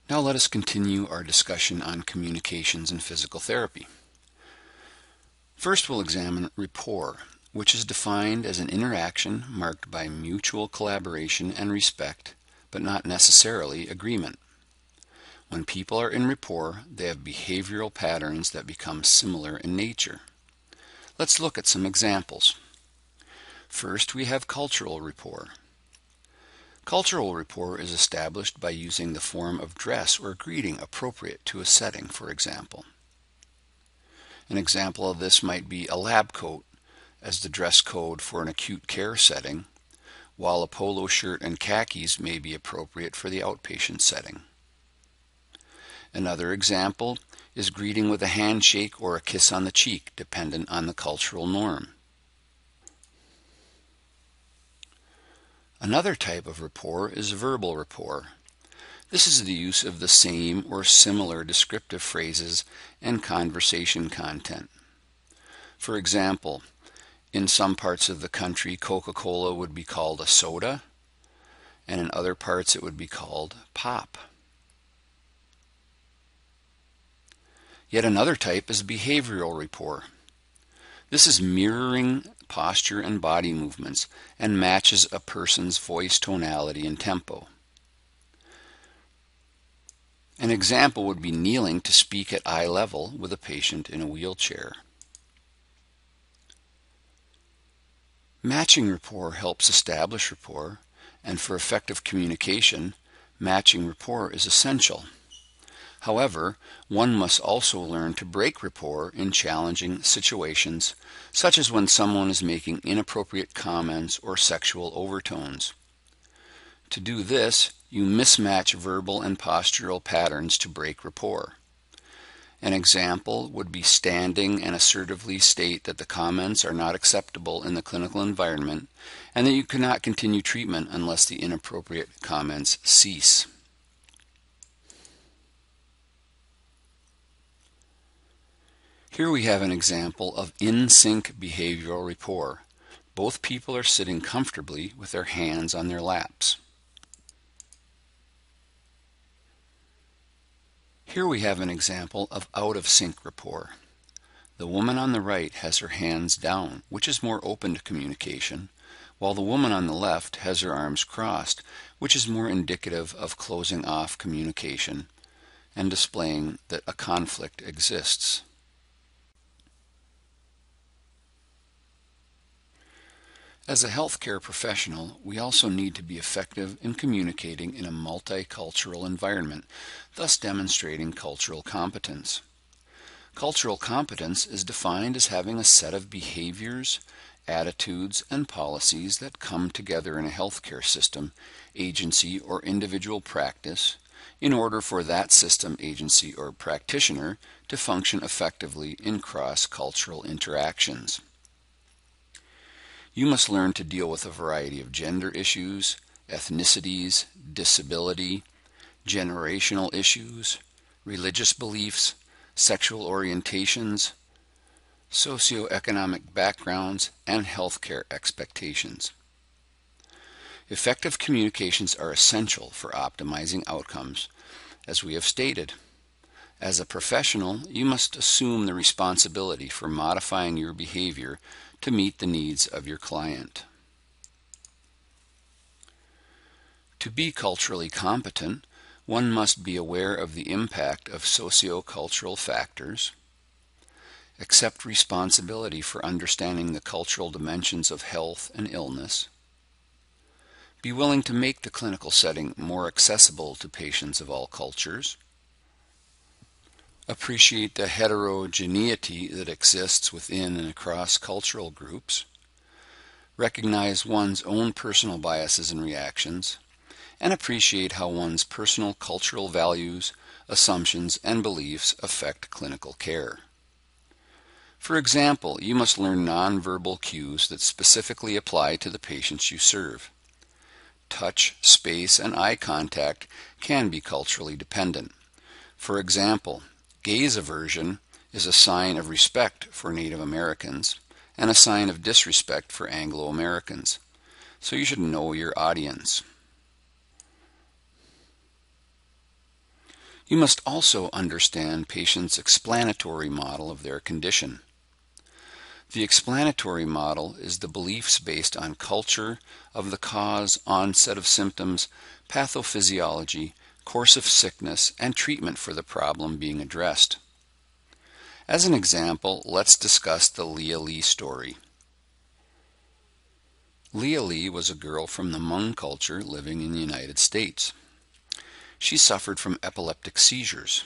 Now let us continue our discussion on communications and physical therapy. First, we'll examine rapport, which is defined as an interaction marked by mutual collaboration and respect, but not necessarily agreement. When people are in rapport, they have behavioral patterns that become similar in nature. Let's look at some examples. First, we have cultural rapport. Cultural rapport is established by using the form of dress or greeting appropriate to a setting, for example. An example of this might be a lab coat as the dress code for an acute care setting, while a polo shirt and khakis may be appropriate for the outpatient setting. Another example is greeting with a handshake or a kiss on the cheek, dependent on the cultural norm. Another type of rapport is verbal rapport. This is the use of the same or similar descriptive phrases and conversation content. For example, in some parts of the country, Coca-Cola would be called a soda, and in other parts it would be called pop. Yet another type is behavioral rapport. This is mirroring posture and body movements and matches a person's voice tonality and tempo. An example would be kneeling to speak at eye level with a patient in a wheelchair. Matching rapport helps establish rapport, and for effective communication, matching rapport is essential. However, one must also learn to break rapport in challenging situations, such as when someone is making inappropriate comments or sexual overtones. To do this, you mismatch verbal and postural patterns to break rapport. An example would be standing and assertively state that the comments are not acceptable in the clinical environment and that you cannot continue treatment unless the inappropriate comments cease. Here we have an example of in-sync behavioral rapport. Both people are sitting comfortably with their hands on their laps. Here we have an example of out-of-sync rapport. The woman on the right has her hands down, which is more open to communication, while the woman on the left has her arms crossed, which is more indicative of closing off communication and displaying that a conflict exists. As a healthcare professional, we also need to be effective in communicating in a multicultural environment, thus demonstrating cultural competence. Cultural competence is defined as having a set of behaviors, attitudes, and policies that come together in a healthcare system, agency, or individual practice in order for that system, agency, or practitioner to function effectively in cross-cultural interactions. You must learn to deal with a variety of gender issues, ethnicities, disability, generational issues, religious beliefs, sexual orientations, socioeconomic backgrounds, and healthcare expectations. Effective communications are essential for optimizing outcomes, as we have stated. As a professional, you must assume the responsibility for modifying your behavior to meet the needs of your client. To be culturally competent, one must be aware of the impact of socio-cultural factors, accept responsibility for understanding the cultural dimensions of health and illness, be willing to make the clinical setting more accessible to patients of all cultures, appreciate the heterogeneity that exists within and across cultural groups, recognize one's own personal biases and reactions, and appreciate how one's personal cultural values, assumptions, and beliefs affect clinical care. For example, you must learn nonverbal cues that specifically apply to the patients you serve. Touch, space, and eye contact can be culturally dependent. For example, gaze aversion is a sign of respect for Native Americans and a sign of disrespect for Anglo-Americans. So you should know your audience. You must also understand patients' explanatory model of their condition. The explanatory model is the beliefs based on culture of the cause, onset of symptoms, pathophysiology, course of sickness, and treatment for the problem being addressed. As an example, let's discuss the Leah Lee story. Leah Lee was a girl from the Hmong culture living in the United States. She suffered from epileptic seizures.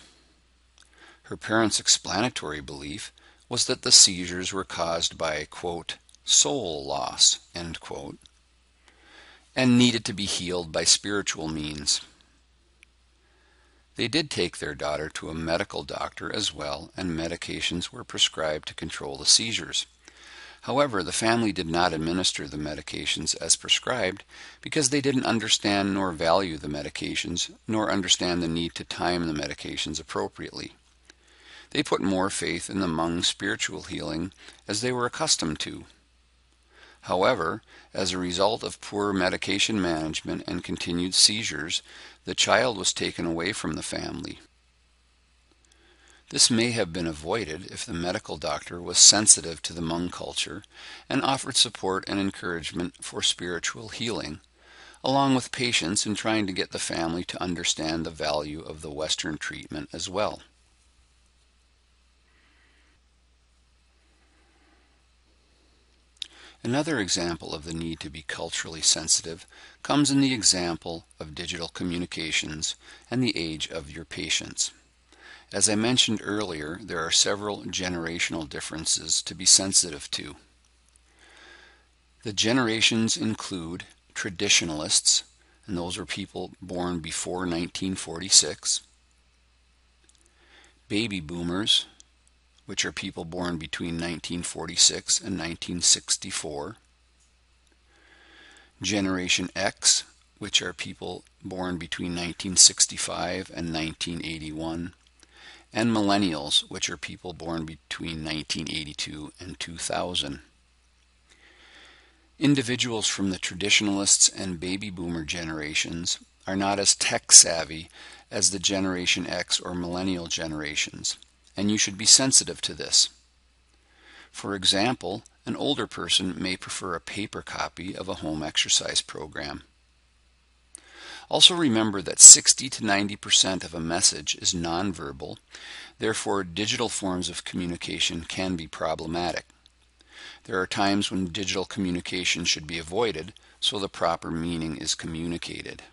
Her parents' explanatory belief was that the seizures were caused by, quote, soul loss, end quote, and needed to be healed by spiritual means. They did take their daughter to a medical doctor as well, and medications were prescribed to control the seizures. However, the family did not administer the medications as prescribed because they didn't understand nor value the medications, nor understand the need to time the medications appropriately. They put more faith in the Hmong spiritual healing as they were accustomed to. However, as a result of poor medication management and continued seizures, the child was taken away from the family. This may have been avoided if the medical doctor was sensitive to the Hmong culture and offered support and encouragement for spiritual healing, along with patience in trying to get the family to understand the value of the Western treatment as well. Another example of the need to be culturally sensitive comes in the example of digital communications and the age of your patients. As I mentioned earlier, there are several generational differences to be sensitive to. The generations include traditionalists, and those are people born before 1946, baby boomers, which are people born between 1946 and 1964, Generation X, which are people born between 1965 and 1981, and millennials, which are people born between 1982 and 2000. Individuals from the traditionalists and baby boomer generations are not as tech savvy as the Generation X or millennial generations, and you should be sensitive to this. For example, an older person may prefer a paper copy of a home exercise program. Also remember that 60 to 90% of a message is nonverbal, therefore digital forms of communication can be problematic. There are times when digital communication should be avoided so the proper meaning is communicated.